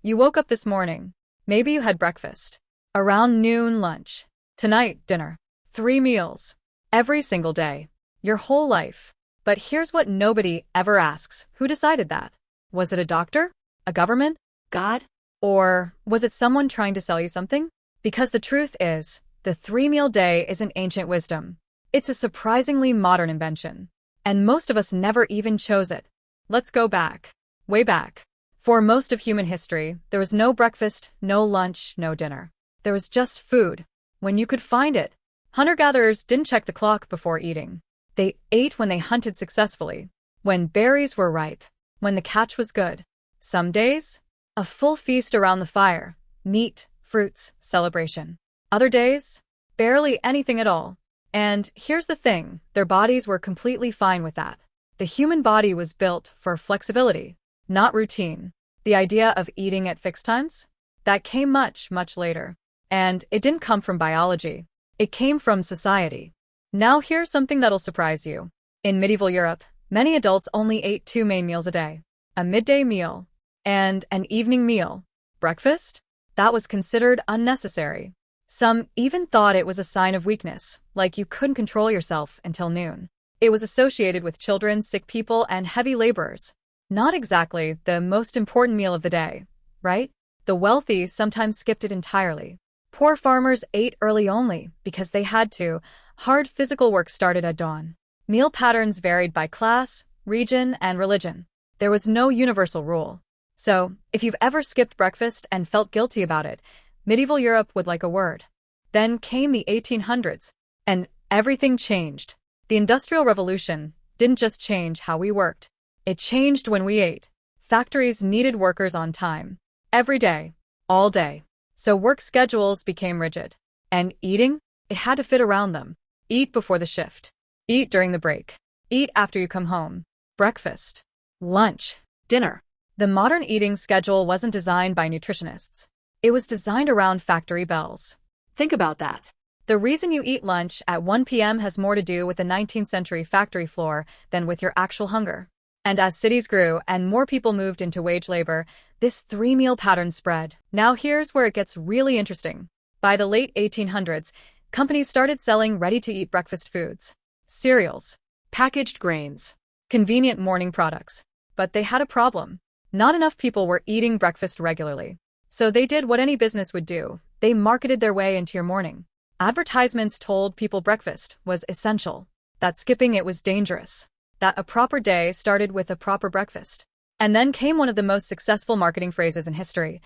You woke up this morning. Maybe you had breakfast. Around noon, lunch. Tonight, dinner. 3 meals. Every single day. Your whole life. But here's what nobody ever asks. Who decided that? Was it a doctor? A government? God? Or was it someone trying to sell you something? Because the truth is, the 3-meal day isn't ancient wisdom. It's a surprisingly modern invention. And most of us never even chose it. Let's go back. Way back. For most of human history, there was no breakfast, no lunch, no dinner. There was just food. When you could find it. Hunter-gatherers didn't check the clock before eating. They ate when they hunted successfully. When berries were ripe. When the catch was good. Some days, a full feast around the fire. Meat, fruits, celebration. Other days, barely anything at all. And here's the thing, their bodies were completely fine with that. The human body was built for flexibility, not routine. The idea of eating at fixed times? That came much, much later. And it didn't come from biology. It came from society. Now here's something that'll surprise you. In medieval Europe, many adults only ate 2 main meals a day. A midday meal and an evening meal. Breakfast? That was considered unnecessary. Some even thought it was a sign of weakness, like you couldn't control yourself until noon. It was associated with children, sick people, and heavy laborers. Not exactly the most important meal of the day, right? The wealthy sometimes skipped it entirely. Poor farmers ate early only because they had to. Hard physical work started at dawn. Meal patterns varied by class, region, and religion. There was no universal rule. So, if you've ever skipped breakfast and felt guilty about it, medieval Europe would like a word. Then came the 1800s, and everything changed. The Industrial Revolution didn't just change how we worked. It changed when we ate. Factories needed workers on time. Every day. All day. So work schedules became rigid. And eating? It had to fit around them. Eat before the shift. Eat during the break. Eat after you come home. Breakfast. Lunch. Dinner. The modern eating schedule wasn't designed by nutritionists. It was designed around factory bells. Think about that. The reason you eat lunch at 1 p.m. has more to do with the 19th century factory floor than with your actual hunger. And as cities grew and more people moved into wage labor, this 3-meal pattern spread. Now here's where it gets really interesting. By the late 1800s, companies started selling ready-to-eat breakfast foods. Cereals. Packaged grains. Convenient morning products. But they had a problem. Not enough people were eating breakfast regularly. So they did what any business would do. They marketed their way into your morning. Advertisements told people breakfast was essential, that skipping it was dangerous, that a proper day started with a proper breakfast. And then came one of the most successful marketing phrases in history.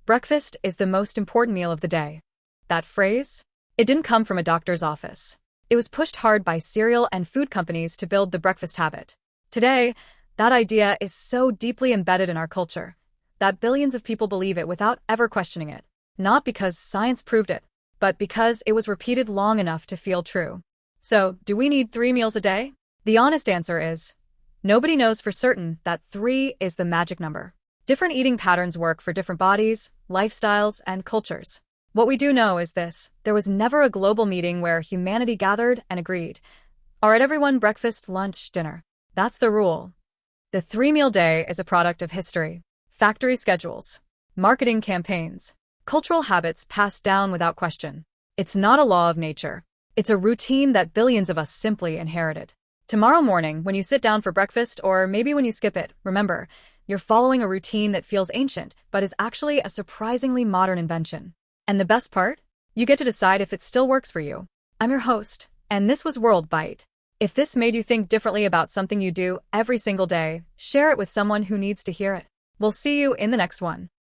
Breakfast is the most important meal of the day. That phrase? It didn't come from a doctor's office. It was pushed hard by cereal and food companies to build the breakfast habit. Today, that idea is so deeply embedded in our culture that billions of people believe it without ever questioning it. Not because science proved it, but because it was repeated long enough to feel true. So, do we need 3 meals a day? The honest answer is, nobody knows for certain that 3 is the magic number. Different eating patterns work for different bodies, lifestyles, and cultures. What we do know is this: there was never a global meeting where humanity gathered and agreed. All right, everyone, breakfast, lunch, dinner. That's the rule. The 3-meal day is a product of history, factory schedules, marketing campaigns, cultural habits passed down without question. It's not a law of nature. It's a routine that billions of us simply inherited. Tomorrow morning, when you sit down for breakfast, or maybe when you skip it, remember, you're following a routine that feels ancient, but is actually a surprisingly modern invention. And the best part? You get to decide if it still works for you. I'm your host, and this was World Bite. If this made you think differently about something you do every single day, share it with someone who needs to hear it. We'll see you in the next one.